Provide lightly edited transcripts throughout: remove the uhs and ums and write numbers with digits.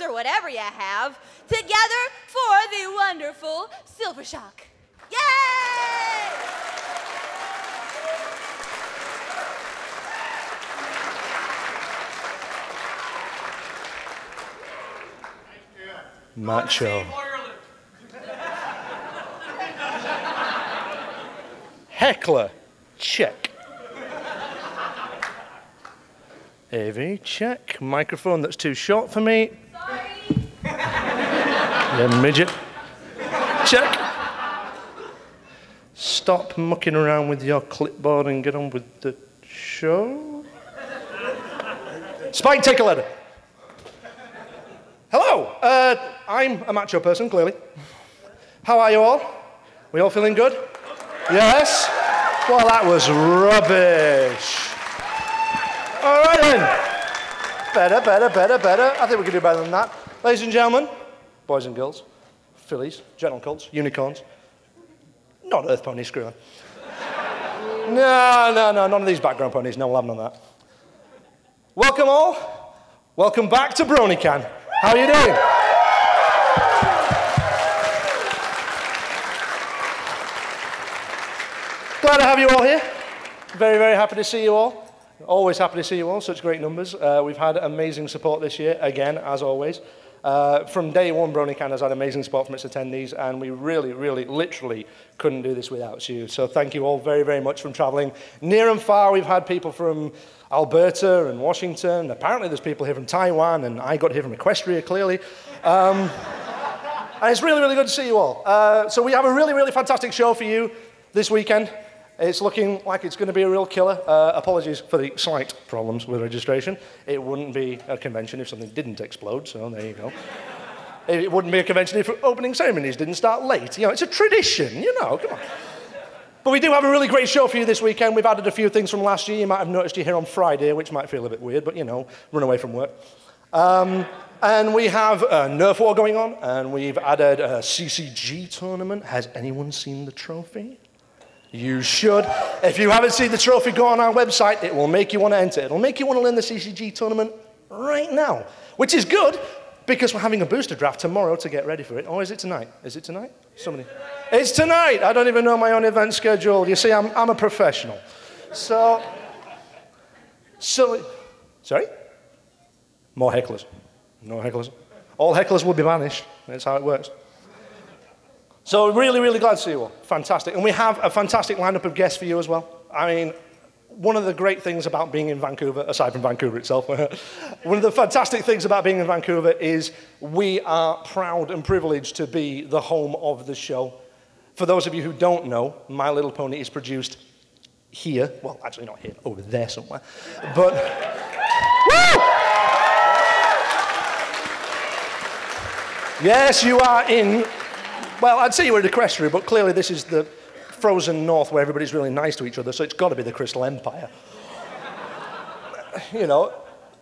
or whatever you have, together for the wonderful Silver Shock. Yay! Macho. Heckler, check. AV, check. Microphone that's too short for me. Sorry. Yeah, midget. Check. Stop mucking around with your clipboard and get on with the show. Spike, take a letter. Hello, I'm a macho person, clearly. How are you all? We all feeling good? Yes? Well, that was rubbish. All right then. Better. I think we can do better than that. Ladies and gentlemen, boys and girls, fillies, gentle colts, unicorns. Not earth ponies, screw them. No, none of these background ponies. No, we'll have none of that. Welcome all. Welcome back to BronyCAN. How are you doing? Glad to have you all here. Very, very happy to see you all. Always happy to see you all, such great numbers. We've had amazing support this year, again, as always. From day one, BronyCAN has had amazing support from its attendees, and we really, literally couldn't do this without you. So thank you all very, very much from traveling near and far. We've had people from Alberta and Washington. Apparently there's people here from Taiwan, and I got here from Equestria, clearly. And it's really, really good to see you all. So we have a really, really fantastic show for you this weekend. It's looking like it's going to be a real killer. Apologies for the slight problems with registration. It wouldn't be a convention if something didn't explode, so there you go. It wouldn't be a convention if opening ceremonies didn't start late. You know, it's a tradition, you know, come on. But we do have a really great show for you this weekend. We've added a few things from last year. You might have noticed you're here on Friday, which might feel a bit weird, but, you know, run away from work. And we have a Nerf War going on, and we've added a CCG tournament. Has anyone seen the trophy? You should. If you haven't seen the trophy, go on our website. It will make you want to enter. It'll make you want to learn the CCG tournament right now, which is good because we're having a booster draft tomorrow to get ready for it. Or is it tonight? Is it tonight? Somebody. It's tonight. I don't even know my own event schedule. You see, I'm a professional. So, sorry? More hecklers. No hecklers. All hecklers will be banished. That's how it works. So really, really glad to see you all. Fantastic. And we have a fantastic lineup of guests for you as well. I mean, one of the great things about being in Vancouver, aside from Vancouver itself, one of the fantastic things about being in Vancouver is we are proud and privileged to be the home of the show. For those of you who don't know, My Little Pony is produced here. Well, actually not here, over there somewhere. But, woo! Yes, you are in. Well, I'd say you were in Equestria, but clearly this is the frozen north where everybody's really nice to each other, so it's got to be the Crystal Empire. You know,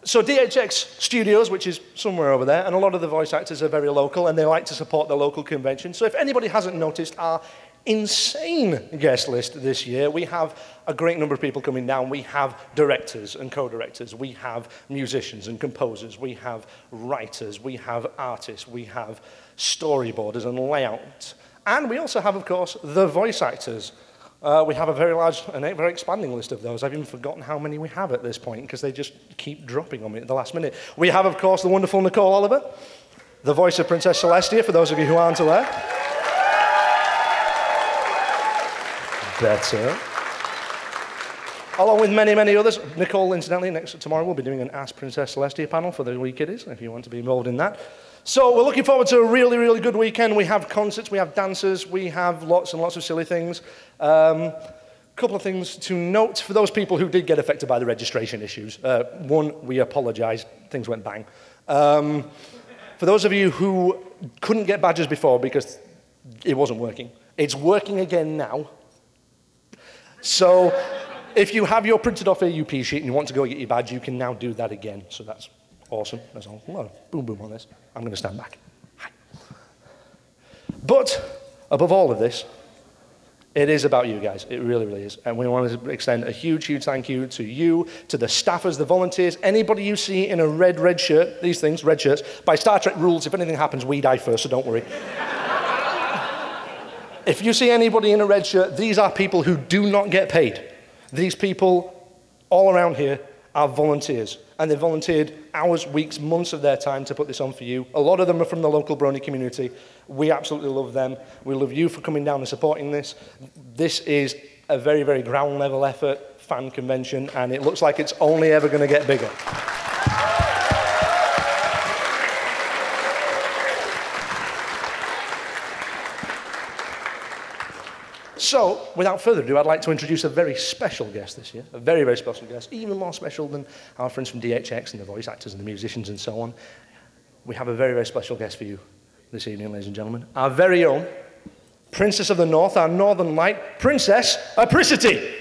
so DHX Studios, which is somewhere over there, and a lot of the voice actors are very local, and they like to support the local convention. So if anybody hasn't noticed our insane guest list this year, we have a great number of people coming down. We have directors and co-directors. We have musicians and composers. We have writers. We have artists. We have storyboarders and layout. And we also have, of course, the voice actors. We have a very large and very expanding list of those. I've even forgotten how many we have at this point because they just keep dropping on me at the last minute. We have, of course, the wonderful Nicole Oliver, the voice of Princess Celestia, for those of you who aren't aware. Better. Along with many, many others. Nicole, incidentally, tomorrow we'll be doing an Ask Princess Celestia panel for the wee kiddies, if you want to be involved in that. So we're looking forward to a really, really good weekend. We have concerts, we have dancers, we have lots and lots of silly things. Couple of things to note for those people who did get affected by the registration issues. One, we apologize. Things went bang. For those of you who couldn't get badges before because it wasn't working, it's working again now. So if you have your printed off AUP sheet and you want to go get your badge, you can now do that again. So that's awesome. There's a lot of boom boom on this. I'm going to stand back. Hi. But above all of this, It is about you guys. It really, really is. And we want to extend a huge, huge thank you to you, to the staffers, the volunteers, anybody you see in a red shirt, these things, red shirts. By Star Trek rules, if anything happens, we die first, so don't worry. If you see anybody in a red shirt, these are people who do not get paid. These people all around here are volunteers. And they volunteered hours, weeks, months of their time to put this on for you. A lot of them are from the local Brony community. We absolutely love them. We love you for coming down and supporting this. This is a very, very ground level effort, fan convention, and it looks like it's only ever going to get bigger. So, without further ado, I'd like to introduce a very special guest this year, a very, very special guest, even more special than our friends from DHX and the voice actors and the musicians and so on. We have a very, very special guest for you this evening, ladies and gentlemen. Our very own Princess of the North, our Northern Light, Princess Apricity.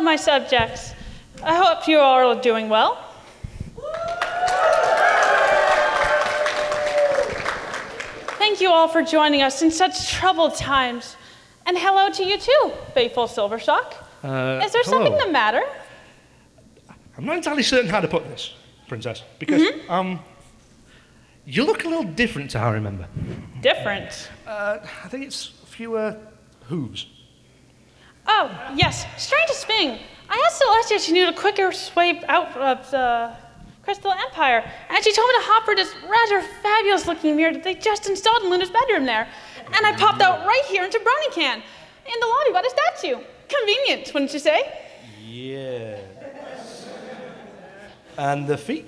My subjects. I hope you all are doing well. Thank you all for joining us in such troubled times. And hello to you too, faithful Silvershock. Is there something the matter? I'm not entirely certain how to put this, Princess, because you look a little different to how I remember. Different? I think it's fewer hooves. Oh, yes, strangest thing. I asked Celestia if she knew the quicker way out of the Crystal Empire, and she told me to hop for this rather fabulous-looking mirror that they just installed in Luna's bedroom there. And I popped out right here into BronyCAN, in the lobby by the statue. Convenient, wouldn't you say? Yeah. And the feet?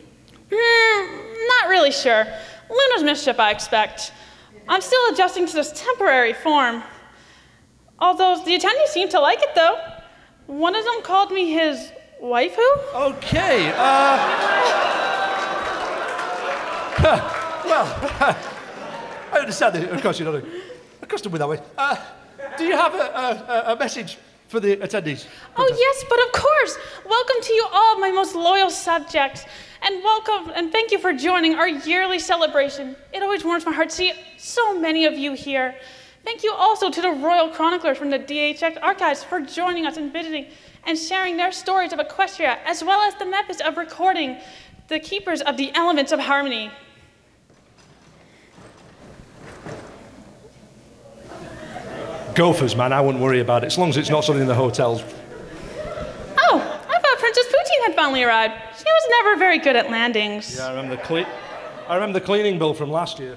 Not really sure. Luna's mischief, I expect. I'm still adjusting to this temporary form. Although the attendees seem to like it, though. One of them called me his waifu. Okay, well, I understand that, of course you're not accustomed with that way. Do you have a message for the attendees? Oh, yes, but of course. Welcome to you all, my most loyal subjects. And welcome, and thank you for joining our yearly celebration. It always warms my heart to see so many of you here. Thank you also to the Royal Chroniclers from the DHX Archives for joining us and visiting and sharing their stories of Equestria, as well as the methods of recording, the keepers of the elements of harmony. Gophers, man, I wouldn't worry about it, as long as it's not something in the hotels. Oh, I thought Princess Poutine had finally arrived. She was never very good at landings. Yeah, I remember the cleaning bill from last year.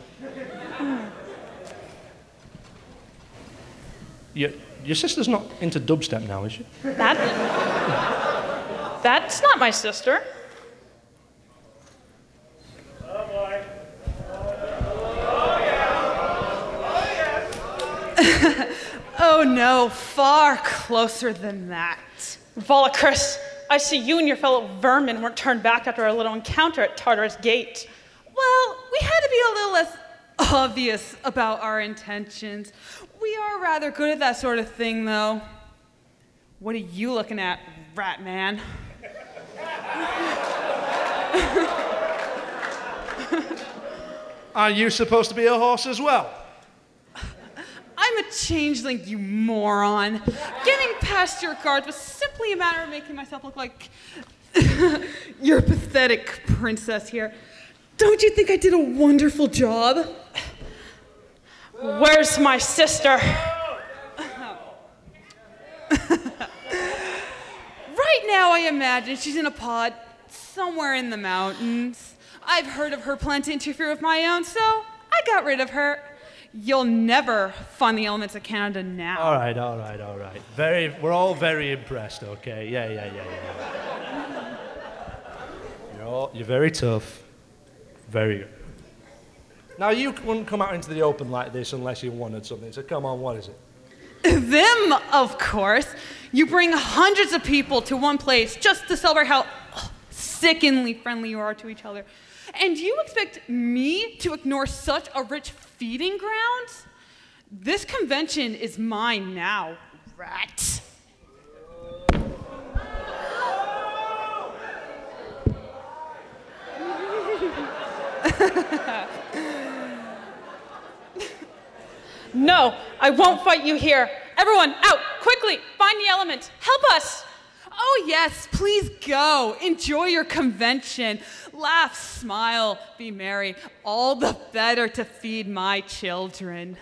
Your sister's not into dubstep now, is she? That's not my sister. Oh, boy. Oh, no, far closer than that. Volacris, I see you and your fellow vermin weren't turned back after our little encounter at Tartarus Gate. Well, we had to be a little less obvious about our intentions. We are rather good at that sort of thing, though. What are you looking at, rat man? Are you supposed to be a horse as well? I'm a changeling, you moron. Getting past your guards was simply a matter of making myself look like your pathetic princess here. Don't you think I did a wonderful job? Where's my sister? Right now, I imagine she's in a pod somewhere in the mountains. I've heard of her plan to interfere with my own, so I got rid of her. You'll never find the elements of Canada now. All right. We're all very impressed, okay? Yeah. You're very tough. Very good. Now, you wouldn't come out into the open like this unless you wanted something, so come on, what is it? Them, of course. You bring hundreds of people to one place just to celebrate how sickeningly friendly you are to each other. And you expect me to ignore such a rich feeding ground? This convention is mine now, rat. No, I won't fight you here. Everyone, out, quickly, find the elements. Help us. Oh yes, please go. Enjoy your convention. Laugh, smile, be merry. All the better to feed my children.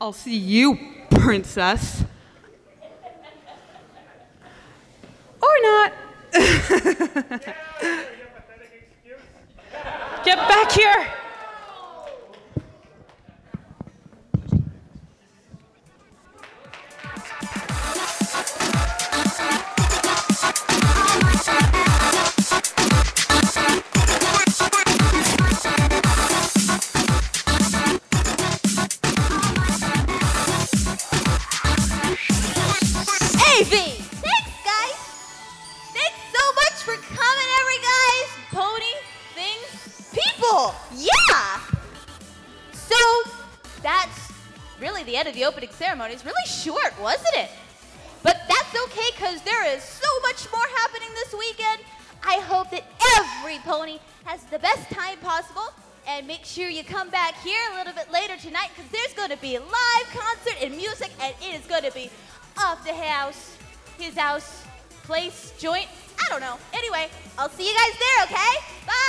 I'll see you, princess. Or not. Get back here. The end of the opening ceremony is really short, wasn't it? But that's okay, because there is so much more happening this weekend. I hope that every pony has the best time possible, and make sure you come back here a little bit later tonight, because there's going to be a live concert and music, and it is going to be off the house, his house, place, joint, I don't know. Anyway, I'll see you guys there, okay? Bye!